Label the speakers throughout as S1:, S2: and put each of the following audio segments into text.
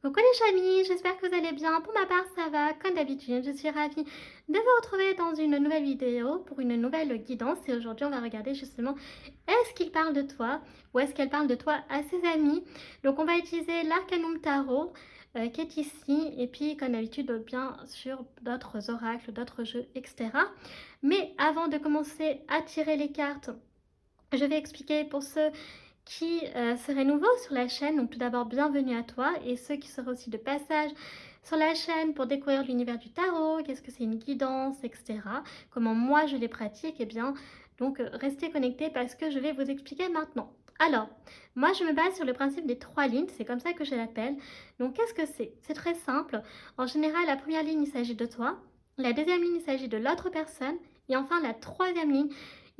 S1: Coucou les amis, j'espère que vous allez bien. Pour ma part, ça va comme d'habitude. Je suis ravie de vous retrouver dans une nouvelle vidéo pour une nouvelle guidance. Et aujourd'hui, on va regarder justement est-ce qu'il parle de toi ou est-ce qu'elle parle de toi à ses amis. Donc, on va utiliser l'Arcanum Tarot qui est ici. Et puis, comme d'habitude, bien sûr, d'autres oracles, d'autres jeux, etc. Mais avant de commencer à tirer les cartes, je vais expliquer pour ceux qui seraient nouveaux sur la chaîne. Donc tout d'abord, bienvenue à toi et ceux qui seraient aussi de passage sur la chaîne pour découvrir l'univers du tarot, qu'est-ce que c'est une guidance, etc. Comment moi je les pratique, et bien donc restez connectés parce que je vais vous expliquer maintenant. Alors, moi je me base sur le principe des 3 lignes, c'est comme ça que je l'appelle. Donc qu'est-ce que c'est? C'est très simple. En général, la première ligne, il s'agit de toi. La deuxième ligne, il s'agit de l'autre personne. Et enfin, la troisième ligne,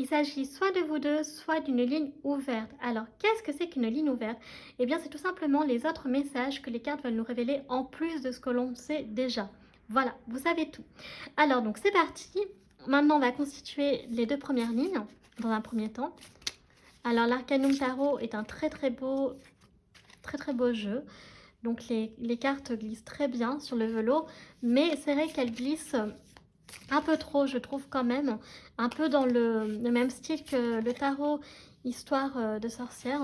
S1: il s'agit soit de vous deux, soit d'une ligne ouverte. Alors, qu'est-ce que c'est qu'une ligne ouverte? Eh bien, c'est tout simplement les autres messages que les cartes veulent nous révéler en plus de ce que l'on sait déjà. Voilà, vous savez tout. Alors, donc c'est parti. Maintenant, on va constituer les 2 premières lignes dans un premier temps. Alors, l'Arcanum Tarot est un très beau jeu. Donc, les cartes glissent très bien sur le velours, mais c'est vrai qu'elles glissent un peu trop, je trouve quand même, un peu dans le même style que le tarot Histoire de sorcière.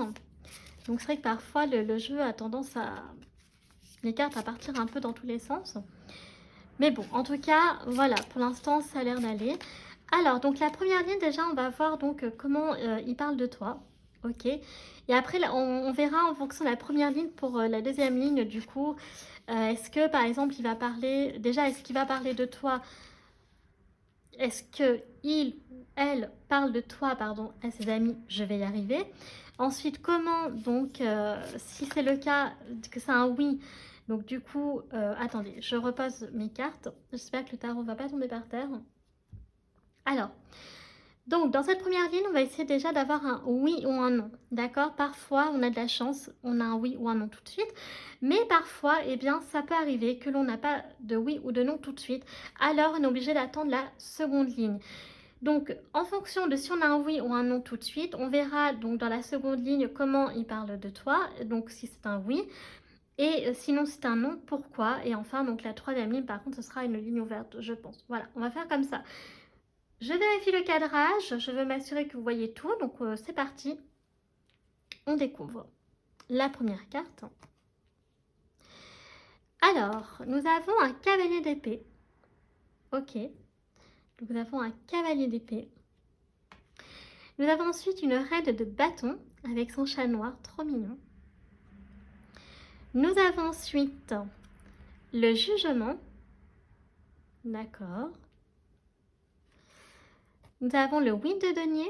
S1: Donc c'est vrai que parfois le jeu a tendance à les cartes à partir un peu dans tous les sens. Mais bon, en tout cas, voilà, pour l'instant ça a l'air d'aller. Alors, donc la première ligne déjà, on va voir donc comment il parle de toi. Ok. Et après, là, on verra en fonction de la première ligne pour la deuxième ligne, du coup, est-ce que par exemple il va parler, déjà est-ce qu'il va parler de toi? Est-ce que il ou elle parle de toi, pardon, à ses amis? Je vais y arriver. Ensuite, comment, donc, si c'est le cas, que c'est un oui, donc du coup, attendez, je repose mes cartes. J'espère que le tarot ne va pas tomber par terre. Alors, donc, dans cette première ligne, on va essayer déjà d'avoir un oui ou un non. D'accord? Parfois, on a de la chance, on a un oui ou un non tout de suite. Mais parfois, eh bien, ça peut arriver que l'on n'a pas de oui ou de non tout de suite. Alors, on est obligé d'attendre la seconde ligne. Donc, en fonction de si on a un oui ou un non tout de suite, on verra donc dans la seconde ligne comment il parle de toi. Donc, si c'est un oui. Et sinon, c'est un non, pourquoi? Et enfin, donc la troisième ligne, par contre, ce sera une ligne ouverte, je pense. Voilà, on va faire comme ça. Je vérifie le cadrage, je veux m'assurer que vous voyez tout, donc c'est parti. On découvre la première carte. Alors, nous avons un cavalier d'épée. Ok, donc nous avons un cavalier d'épée. Nous avons ensuite une reine de bâton avec son chat noir, trop mignon. Nous avons ensuite le jugement. D'accord. Nous avons le oui de denier.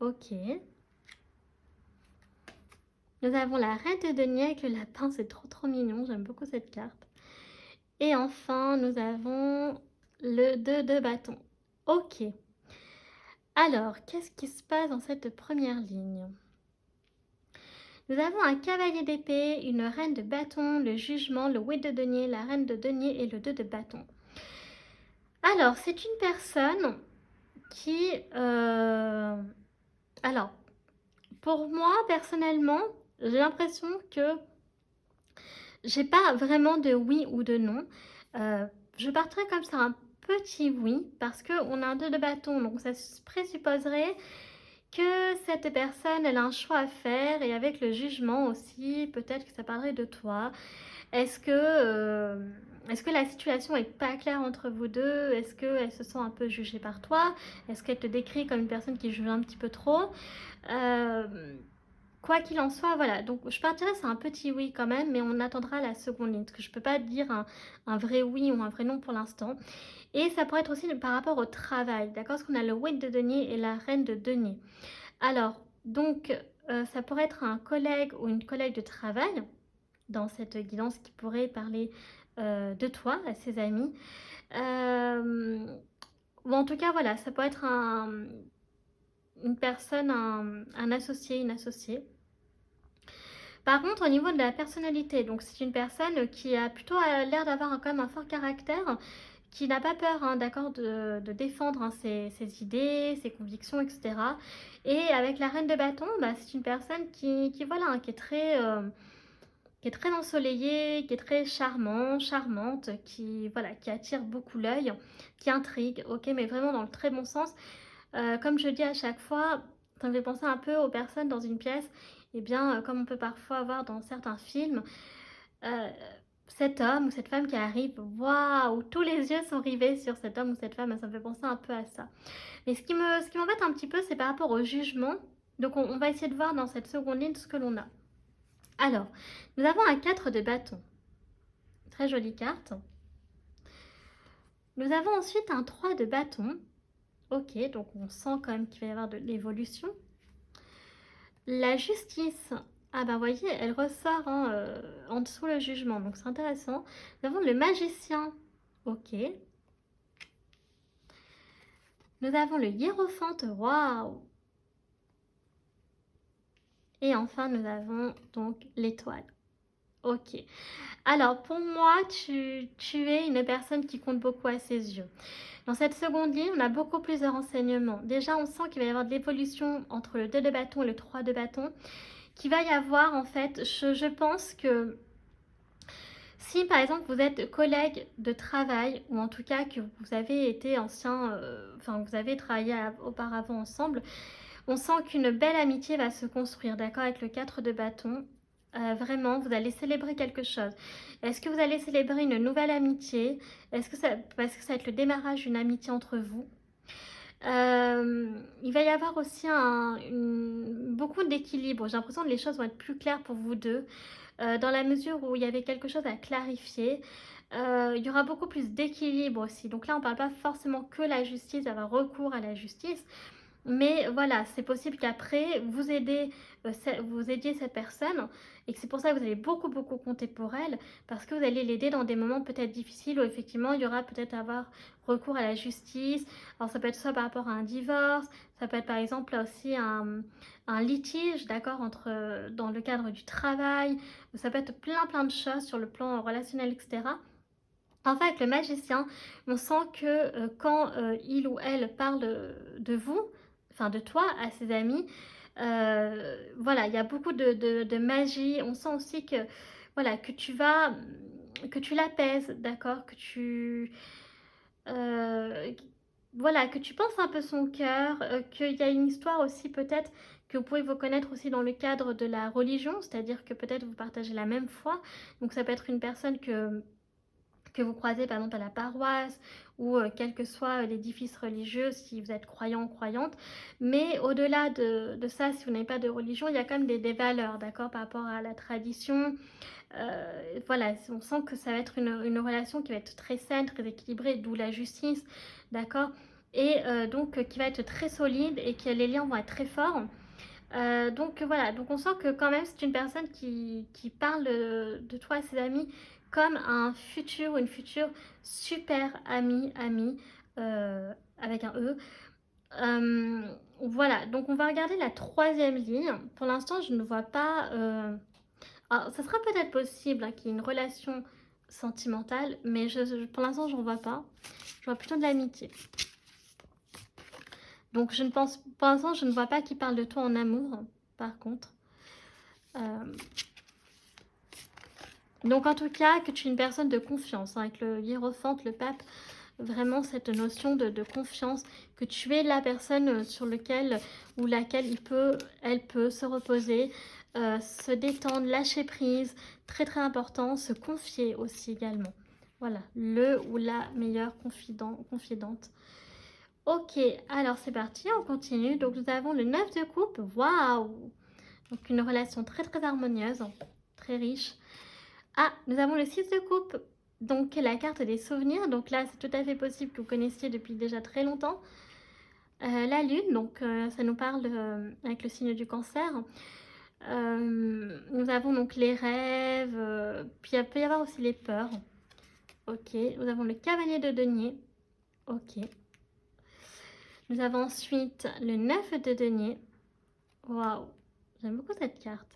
S1: Ok. Nous avons la reine de denier avec le lapin, c'est trop mignon, j'aime beaucoup cette carte. Et enfin, nous avons le 2 de bâton. Ok. Alors, qu'est-ce qui se passe dans cette première ligne? Nous avons un cavalier d'épée, une reine de bâton, le jugement, le oui de denier, la reine de denier et le 2 de bâton. Alors, c'est une personne qui... Alors, pour moi, personnellement, j'ai l'impression que j'ai pas vraiment de oui ou de non. Je partirais comme ça un petit oui, parce qu'on a un 2 de bâton, donc ça présupposerait que cette personne, elle a un choix à faire, et avec le jugement aussi, peut-être que ça parlerait de toi. Est-ce que la situation est pas claire entre vous deux? Est-ce qu'elle se sent un peu jugée par toi? Est-ce qu'elle te décrit comme une personne qui juge un petit peu trop? Quoi qu'il en soit, voilà. Donc, je partirais sur un petit oui quand même, mais on attendra la seconde ligne, parce que je peux pas dire un vrai oui ou un vrai non pour l'instant. Et ça pourrait être aussi par rapport au travail, d'accord? Parce qu'on a le oui de denier et la reine de denier. Alors, donc, ça pourrait être un collègue ou une collègue de travail dans cette guidance qui pourrait parler de toi à ses amis. Ou en tout cas, voilà, ça peut être une personne, un associé, une associée. Par contre, au niveau de la personnalité, donc c'est une personne qui a plutôt l'air d'avoir quand même un fort caractère, qui n'a pas peur, hein, d'accord, de défendre, hein, ses idées, ses convictions, etc. Et avec la reine de bâton, bah, c'est une personne qui voilà, hein, qui est très qui est très ensoleillé, qui est très charmant, charmante, qui, voilà, qui attire beaucoup l'œil, qui intrigue, ok, mais vraiment dans le très bon sens. Comme je dis à chaque fois, ça me fait penser un peu aux personnes dans une pièce, et bien, comme on peut parfois voir dans certains films, euh, cet homme ou cette femme qui arrive, waouh, tous les yeux sont rivés sur cet homme ou cette femme, ça me fait penser un peu à ça. Mais ce qui m'embête un petit peu, c'est par rapport au jugement. Donc on va essayer de voir dans cette seconde ligne ce que l'on a. Alors, nous avons un 4 de bâton. Très jolie carte. Nous avons ensuite un 3 de bâton. Ok, donc on sent quand même qu'il va y avoir de l'évolution. La justice. Ah bah voyez, elle ressort hein, en dessous le jugement, donc c'est intéressant. Nous avons le magicien. Ok. Nous avons le hiérophante. Waouh. Et enfin, nous avons donc l'étoile. Ok. Alors, pour moi, tu es une personne qui compte beaucoup à ses yeux. Dans cette seconde ligne, on a beaucoup plus de renseignements. Déjà, on sent qu'il va y avoir de l'évolution entre le 2 de bâton et le 3 de bâton. Qu'il va y avoir, en fait, je pense que si, par exemple, vous êtes collègue de travail, ou en tout cas que vous avez été ancien, enfin, vous avez travaillé auparavant ensemble, on sent qu'une belle amitié va se construire, d'accord, avec le 4 de bâton. Vraiment, vous allez célébrer quelque chose. Est-ce que vous allez célébrer une nouvelle amitié? Est-ce que ça, parce que ça va être le démarrage d'une amitié entre vous? Il va y avoir aussi beaucoup d'équilibre. J'ai l'impression que les choses vont être plus claires pour vous deux, dans la mesure où il y avait quelque chose à clarifier. Il y aura beaucoup plus d'équilibre aussi. Donc là, on ne parle pas forcément que la justice, d'avoir recours à la justice. Mais voilà, c'est possible qu'après, vous aidiez cette personne et que c'est pour ça que vous allez beaucoup, beaucoup compter pour elle parce que vous allez l'aider dans des moments peut-être difficiles où effectivement, il y aura peut-être avoir recours à la justice. Alors, ça peut être soit par rapport à un divorce, ça peut être par exemple là aussi un litige, d'accord, dans le cadre du travail. Ça peut être plein, plein de choses sur le plan relationnel, etc. Enfin, avec le magicien, on sent que quand il ou elle parle de vous, enfin de toi à ses amis, voilà, il y a beaucoup de magie. On sent aussi que, voilà, que tu l'apaises, d'accord, euh, voilà, que tu penses un peu son cœur, qu'il y a une histoire aussi peut-être que vous pouvez vous connaître aussi dans le cadre de la religion, c'est-à-dire que peut-être vous partagez la même foi. Donc ça peut être une personne que vous croisez par exemple à la paroisse ou quel que soit l'édifice religieux, si vous êtes croyant ou croyante. Mais au-delà de ça, si vous n'avez pas de religion, il y a quand même des valeurs, d'accord, par rapport à la tradition. Voilà, on sent que ça va être une relation qui va être très saine, très équilibrée, d'où la justice, d'accord, et donc qui va être très solide et que les liens vont être très forts. Donc voilà, donc on sent que quand même c'est une personne qui parle de toi à ses amis comme un futur ou une future super amie, avec un E. Voilà, donc on va regarder la troisième ligne. Pour l'instant, je ne vois pas... Alors, ça sera peut-être possible hein, qu'il y ait une relation sentimentale, mais pour l'instant, je n'en vois pas. Je vois plutôt de l'amitié. Donc, pour l'instant, je ne vois pas qu'il parle de toi en amour, par contre. Donc, en tout cas, que tu es une personne de confiance, hein, avec le hiérophante, le pape, vraiment cette notion de confiance, que tu es la personne sur laquelle elle peut se reposer, se détendre, lâcher prise, très très important, se confier aussi également. Voilà, le ou la meilleure confidente. Ok, alors c'est parti, on continue. Donc nous avons le 9 de coupe, waouh! Donc une relation très très harmonieuse, très riche. Ah, nous avons le 6 de coupe, donc la carte des souvenirs. Donc là, c'est tout à fait possible que vous connaissiez depuis déjà très longtemps. La lune, donc ça nous parle avec le signe du cancer. Nous avons donc les rêves, puis il peut y avoir aussi les peurs. Ok, nous avons le cavalier de denier. Ok. Nous avons ensuite le 9 de denier. Waouh, j'aime beaucoup cette carte.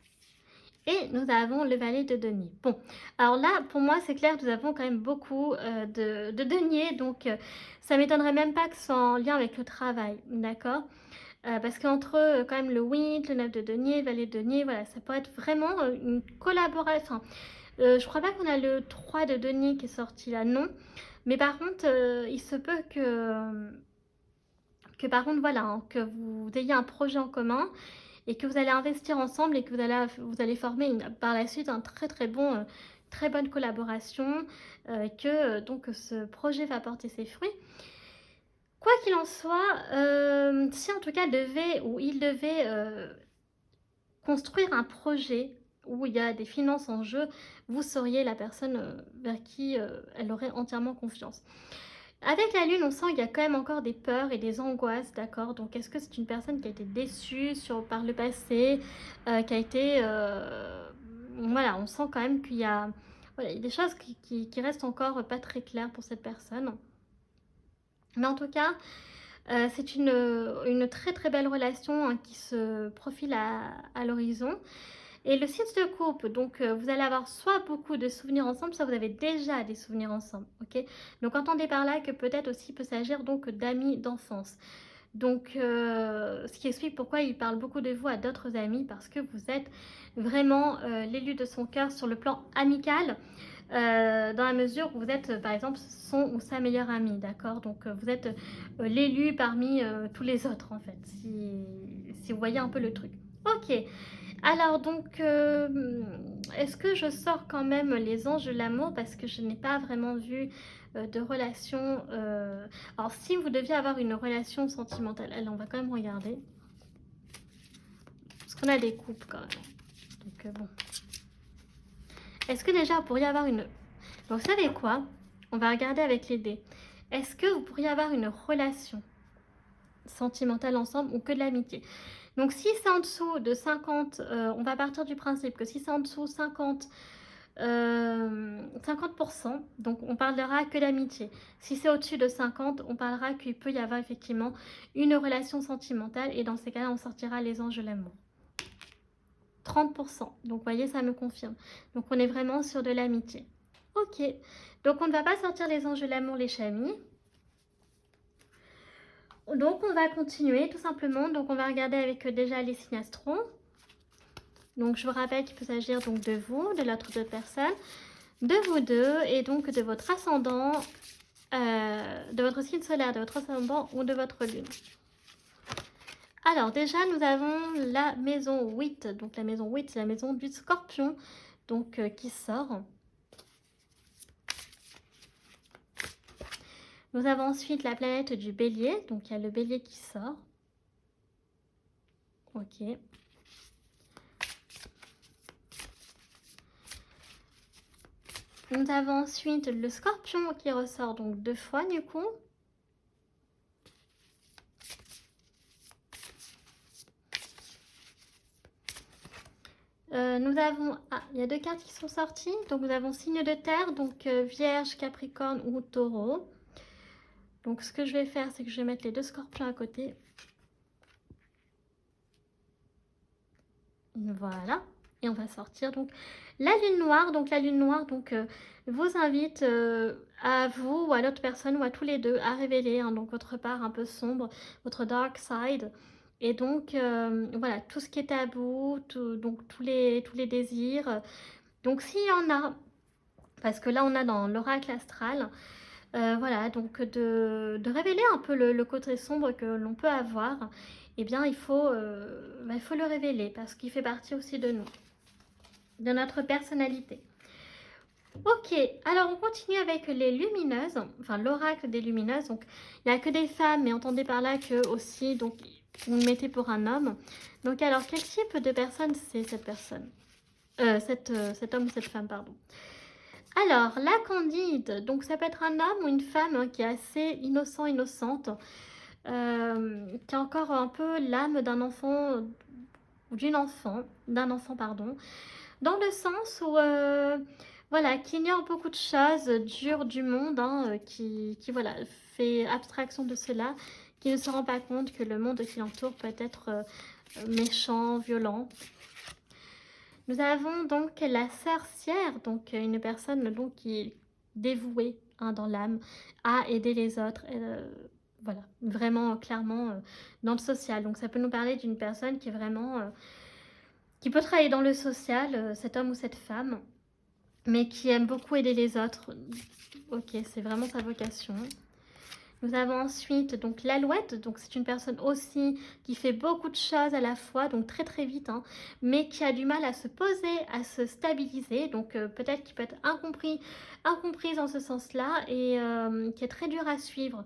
S1: Et nous avons le valet de denier. Bon, alors là, pour moi, c'est clair, nous avons quand même beaucoup de deniers. Donc, ça ne m'étonnerait même pas que ce soit en lien avec le travail. D'accord. Parce qu'entre quand même le 8, le 9 de denier, le valet de denier, voilà, ça peut être vraiment une collaboration. Enfin, je crois pas qu'on a le 3 de denier qui est sorti là, non. Mais par contre, il se peut que par contre, voilà, hein, que vous ayez un projet en commun et que vous allez investir ensemble et que vous allez former par la suite un très bonne collaboration, que donc ce projet va porter ses fruits. Quoi qu'il en soit, si en tout cas il devait construire un projet où il y a des finances en jeu, vous seriez la personne vers qui elle aurait entièrement confiance. Avec la lune, on sent qu'il y a quand même encore des peurs et des angoisses, d'accord? Donc, est-ce que c'est une personne qui a été déçue par le passé, qui a été... voilà, on sent quand même voilà, il y a des choses qui restent encore pas très claires pour cette personne. Mais en tout cas, c'est une très belle relation hein, qui se profile à l'horizon. Et le 6 de coupe, donc vous allez avoir soit beaucoup de souvenirs ensemble, soit vous avez déjà des souvenirs ensemble, ok? Donc entendez par là que peut-être aussi il peut s'agir donc d'amis d'enfance. Donc ce qui explique pourquoi il parle beaucoup de vous à d'autres amis, parce que vous êtes vraiment l'élu de son cœur sur le plan amical, dans la mesure où vous êtes par exemple son ou sa meilleure amie, d'accord? Donc vous êtes l'élu parmi tous les autres en fait, si vous voyez un peu le truc. Ok, alors donc, est-ce que je sors quand même les anges de l'amour parce que je n'ai pas vraiment vu de relation. Alors si vous deviez avoir une relation sentimentale, allez, on va quand même regarder. Parce qu'on a des couples quand même. Donc bon. Est-ce que déjà vous pourriez avoir une... Donc vous savez quoi? On va regarder avec les dés. Est-ce que vous pourriez avoir une relation sentimentale ensemble ou que de l'amitié? Donc si c'est en dessous de 50, on va partir du principe que si c'est en dessous 50%, donc on parlera que d'amitié. Si c'est au-dessus de 50, on parlera qu'il peut y avoir effectivement une relation sentimentale et dans ces cas-là, on sortira les anges de l'amour. 30%, donc vous voyez, ça me confirme. Donc on est vraiment sur de l'amitié. Ok, donc on ne va pas sortir les anges de l'amour, les chamis. Donc on va continuer tout simplement. Donc on va regarder avec déjà les signes astro. Donc je vous rappelle qu'il peut s'agir donc de vous, de l'autre deux personnes, de vous deux et donc de votre ascendant, de votre signe solaire, de votre ascendant ou de votre lune. Alors déjà nous avons la maison 8, donc la maison 8 c'est la maison du scorpion, donc qui sort. Nous avons ensuite la planète du bélier, donc il y a le bélier qui sort. Ok. Nous avons ensuite le scorpion qui ressort donc 2 fois du coup. Nous avons, il y a 2 cartes qui sont sorties, donc nous avons signe de terre, donc Vierge, Capricorne ou Taureau. Donc ce que je vais faire, c'est que je vais mettre les 2 scorpions à côté. Voilà, et on va sortir donc la lune noire. Donc la lune noire donc, vous invite à vous ou à l'autre personne ou à tous les deux à révéler hein, donc votre part un peu sombre, votre dark side. Et donc voilà, tout ce qui est tabou, donc tous les désirs. Donc s'il y en a, parce que là on a dans l'oracle astral, voilà, donc de révéler un peu le côté sombre que l'on peut avoir, eh bien il faut le révéler parce qu'il fait partie aussi de nous, de notre personnalité. Ok, alors on continue avec les lumineuses, enfin l'oracle des lumineuses. Donc il n'y a que des femmes, mais entendez par là que aussi, donc vous le mettez pour un homme. Donc alors quel type de personne c'est cette personne, cet homme ou cette femme, pardon. Alors, la Candide, donc ça peut être un homme ou une femme hein, qui est assez innocent, innocente, qui a encore un peu l'âme d'un enfant, ou d'un enfant, pardon, dans le sens où, voilà, qui ignore beaucoup de choses dures du monde, hein, voilà, fait abstraction de cela, qui ne se rend pas compte que le monde qui l'entoure peut être méchant, violent. Nous avons donc la sorcière, donc une personne donc, qui est dévouée hein, dans l'âme à aider les autres. voilà, vraiment clairement dans le social. Donc ça peut nous parler d'une personne qui est vraiment, qui peut travailler dans le social, cet homme ou cette femme, mais qui aime beaucoup aider les autres. Ok, c'est vraiment sa vocation. Nous avons ensuite donc l'alouette, donc c'est une personne aussi qui fait beaucoup de choses à la fois, donc très très vite, hein, mais qui a du mal à se poser, à se stabiliser, donc peut-être qu'il peut être incomprise en ce sens-là et qui est très dur à suivre.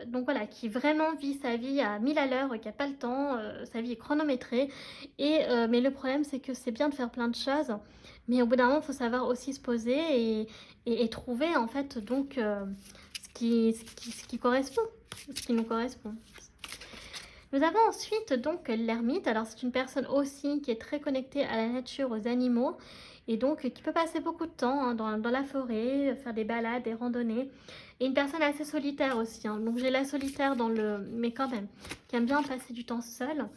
S1: Donc voilà, qui vraiment vit sa vie à 1000 à l'heure, qui n'a pas le temps, sa vie est chronométrée. Mais le problème, c'est que c'est bien de faire plein de choses, mais au bout d'un moment, il faut savoir aussi se poser et trouver en fait donc ce qui correspond, ce qui nous correspond. Nous avons ensuite donc l'ermite. Alors c'est une personne aussi qui est très connectée à la nature, aux animaux, et donc qui peut passer beaucoup de temps hein, dans la forêt, faire des balades, des randonnées. Et une personne assez solitaire aussi. Hein. Donc j'ai la solitaire dans le... mais quand même, qui aime bien passer du temps seule.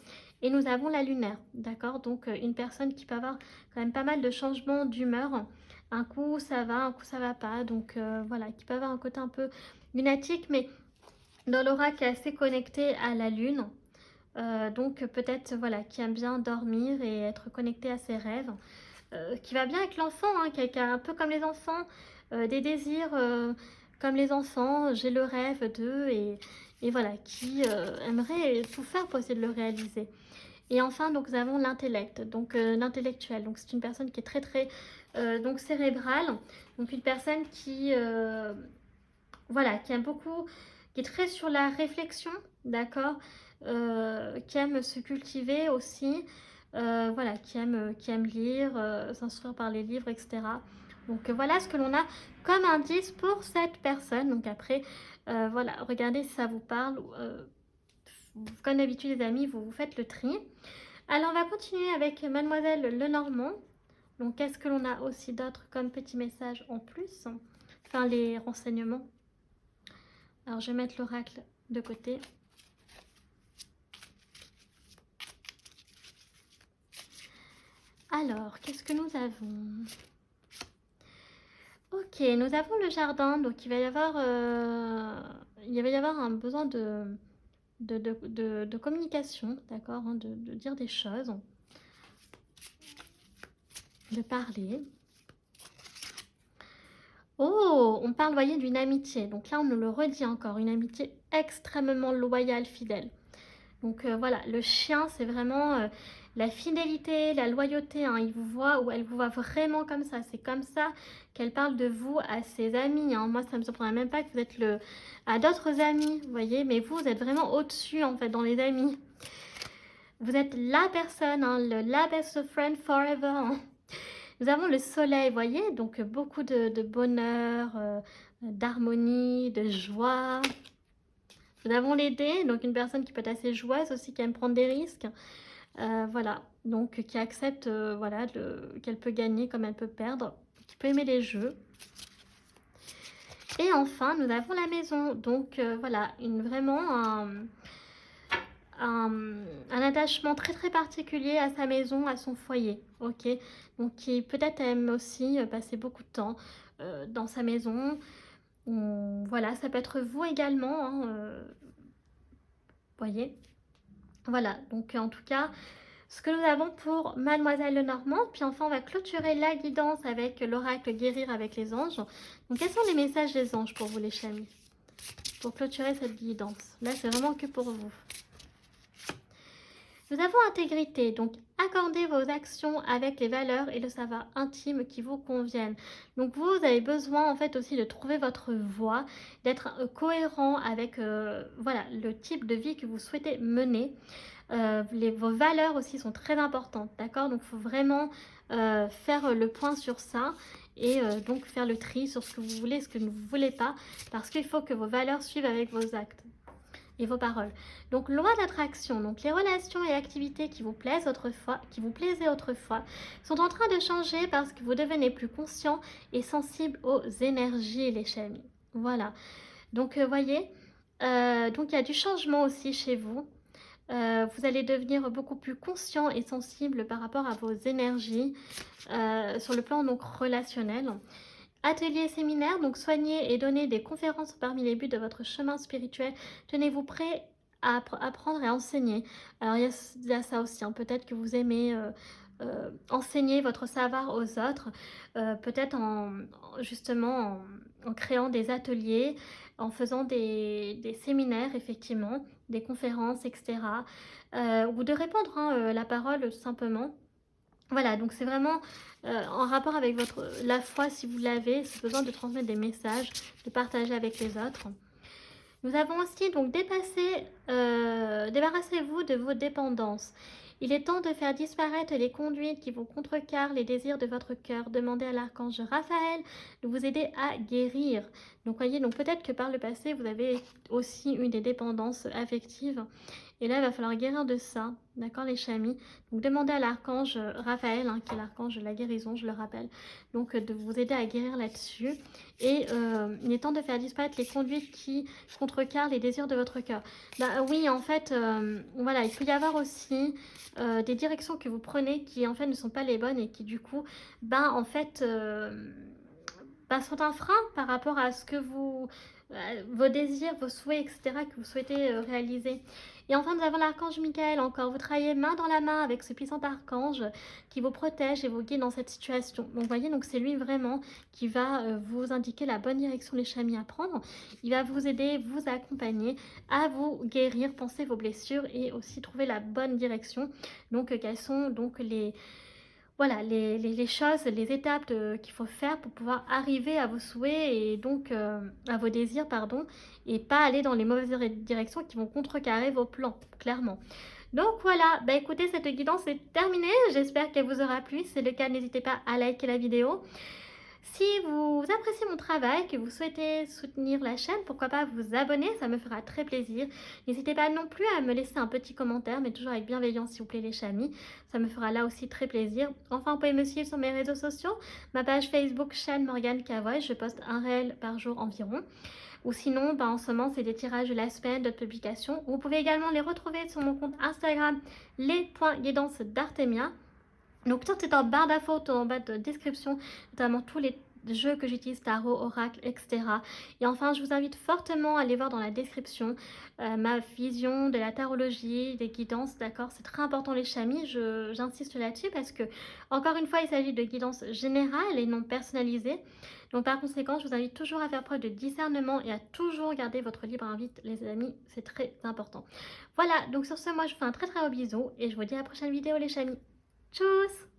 S1: Et nous avons la lunaire, d'accord. Donc une personne qui peut avoir quand même pas mal de changements d'humeur. Un coup ça va, un coup ça va pas. Donc voilà, qui peut avoir un côté un peu lunatique, mais dans l'aura qui est assez connecté à la lune. Donc peut-être voilà, qui aime bien dormir et être connecté à ses rêves. Qui va bien avec l'enfant, hein, qui a un peu comme les enfants, des désirs comme les enfants, j'ai le rêve d'eux et voilà, qui aimerait tout faire pour essayer de le réaliser. Et enfin, donc, nous avons l'intellect, donc l'intellectuel. Donc c'est une personne qui est très très donc cérébrale, donc une personne qui voilà, qui aime beaucoup, qui est très sur la réflexion, d'accord, qui aime se cultiver aussi, voilà, qui aime lire, s'instruire par les livres, etc. Donc voilà ce que l'on a comme indice pour cette personne. Donc après, voilà, regardez si ça vous parle. Comme d'habitude les amis, vous faites le tri. Alors on va continuer avec Mademoiselle Lenormand. Donc qu'est-ce que l'on a aussi d'autre comme petit message en plus? Enfin les renseignements. Alors je vais mettre l'oracle de côté. Alors, qu'est-ce que nous avons? Ok, nous avons le jardin, donc il va y avoir un besoin de communication, d'accord, hein, de dire des choses, de parler. Oh, on parle, voyez, d'une amitié. Donc là, on nous le redit encore, une amitié extrêmement loyale, fidèle. Donc voilà, le chien, c'est vraiment la fidélité, la loyauté. Hein. Il vous voit ou elle vous voit vraiment comme ça. C'est comme ça qu'elle parle de vous à ses amis. Hein. Moi, ça ne me surprendrait même pas que vous êtes à d'autres amis, vous voyez. Mais vous êtes vraiment au-dessus, en fait, dans les amis. Vous êtes la personne, hein, la best friend forever. Hein. Nous avons le soleil, vous voyez. Donc beaucoup de bonheur, d'harmonie, de joie. Nous avons les dés, donc une personne qui peut être assez joueuse aussi, qui aime prendre des risques. Voilà, donc qui accepte voilà, qu'elle peut gagner comme elle peut perdre, qui peut aimer les jeux. Et enfin, nous avons la maison. Donc voilà, vraiment un attachement très très particulier à sa maison, à son foyer. Ok, donc qui peut-être aime aussi passer beaucoup de temps dans sa maison. Voilà, ça peut être vous également. Hein, voyez. Voilà, donc en tout cas, ce que nous avons pour Mademoiselle Lenormand. Puis enfin, on va clôturer la guidance avec l'oracle guérir avec les anges. Donc, quels sont les messages des anges pour vous, les chamis? Pour clôturer cette guidance. Là, c'est vraiment que pour vous. Nous avons intégrité, donc accordez vos actions avec les valeurs et le savoir intime qui vous conviennent. Donc vous avez besoin en fait aussi de trouver votre voie, d'être cohérent avec voilà, le type de vie que vous souhaitez mener. Vos valeurs aussi sont très importantes, d'accord? Donc il faut vraiment faire le point sur ça et donc faire le tri sur ce que vous voulez et ce que vous ne voulez pas, parce qu'il faut que vos valeurs suivent avec vos actes et vos paroles. Donc loi d'attraction, donc les relations et activités qui vous plaisaient autrefois sont en train de changer parce que vous devenez plus conscient et sensible aux énergies, les chamis. Voilà. Donc voyez, donc il y a du changement aussi chez vous. Vous allez devenir beaucoup plus conscient et sensible par rapport à vos énergies sur le plan donc relationnel. ateliers, séminaires, donc soigner et donner des conférences parmi les buts de votre chemin spirituel. Tenez-vous prêt à apprendre et à enseigner. Alors il y a ça aussi, hein. Peut-être que vous aimez enseigner votre savoir aux autres, peut-être justement en créant des ateliers, en faisant des séminaires effectivement, des conférences, etc. Ou de répandre hein, la parole tout simplement. Voilà, donc c'est vraiment en rapport avec la foi si vous l'avez, ce besoin de transmettre des messages, de partager avec les autres. Nous avons aussi donc débarrassez-vous de vos dépendances. Il est temps de faire disparaître les conduites qui vous contrecarrent les désirs de votre cœur. Demandez à l'archange Raphaël de vous aider à guérir. Donc voyez, donc peut-être que par le passé, vous avez aussi eu des dépendances affectives. Et là, il va falloir guérir de ça, d'accord les chamis. Donc demandez à l'archange Raphaël, hein, qui est l'archange de la guérison, je le rappelle, donc de vous aider à guérir là-dessus. Et il est temps de faire disparaître les conduites qui contrecarrent les désirs de votre cœur. Bah oui, en fait, voilà, il peut y avoir aussi des directions que vous prenez qui en fait ne sont pas les bonnes et qui du coup, ben en fait, sont un frein par rapport à ce que vos désirs, vos souhaits, etc. que vous souhaitez réaliser. Et enfin, nous avons l'archange Michael encore. Vous travaillez main dans la main avec ce puissant archange qui vous protège et vous guide dans cette situation. Donc, vous voyez, donc c'est lui vraiment qui va vous indiquer la bonne direction, les chamis à prendre. Il va vous aider, vous accompagner à vous guérir, penser vos blessures et aussi trouver la bonne direction. Donc, quelles sont donc voilà, les choses, les étapes qu'il faut faire pour pouvoir arriver à vos souhaits et donc à vos désirs, pardon, et pas aller dans les mauvaises directions qui vont contrecarrer vos plans, clairement. Donc voilà, bah écoutez, cette guidance est terminée, j'espère qu'elle vous aura plu. Si c'est le cas, n'hésitez pas à liker la vidéo. Si vous appréciez mon travail, que vous souhaitez soutenir la chaîne, pourquoi pas vous abonner, ça me fera très plaisir. N'hésitez pas non plus à me laisser un petit commentaire, mais toujours avec bienveillance s'il vous plaît les chamis. Ça me fera là aussi très plaisir. Enfin, vous pouvez me suivre sur mes réseaux sociaux, ma page Facebook, chaîne Morgane Cavoy, je poste un réel par jour environ. Ou sinon, bah, en ce moment, c'est des tirages de la semaine, d'autres publications. Vous pouvez également les retrouver sur mon compte Instagram, les.guidance d'Artemia. Donc tout est en barre d'infos, tout en bas de description, notamment tous les jeux que j'utilise, tarot, oracle, etc. Et enfin, je vous invite fortement à aller voir dans la description ma vision de la tarologie, des guidances, d'accord. C'est très important les chamis, j'insiste là-dessus parce que, encore une fois, il s'agit de guidances générales et non personnalisées. Donc par conséquent, je vous invite toujours à faire preuve de discernement et à toujours garder votre libre arbitre, les amis, c'est très important. Voilà, donc sur ce, moi je vous fais un très très gros bisou et je vous dis à la prochaine vidéo les chamis. Tchuss!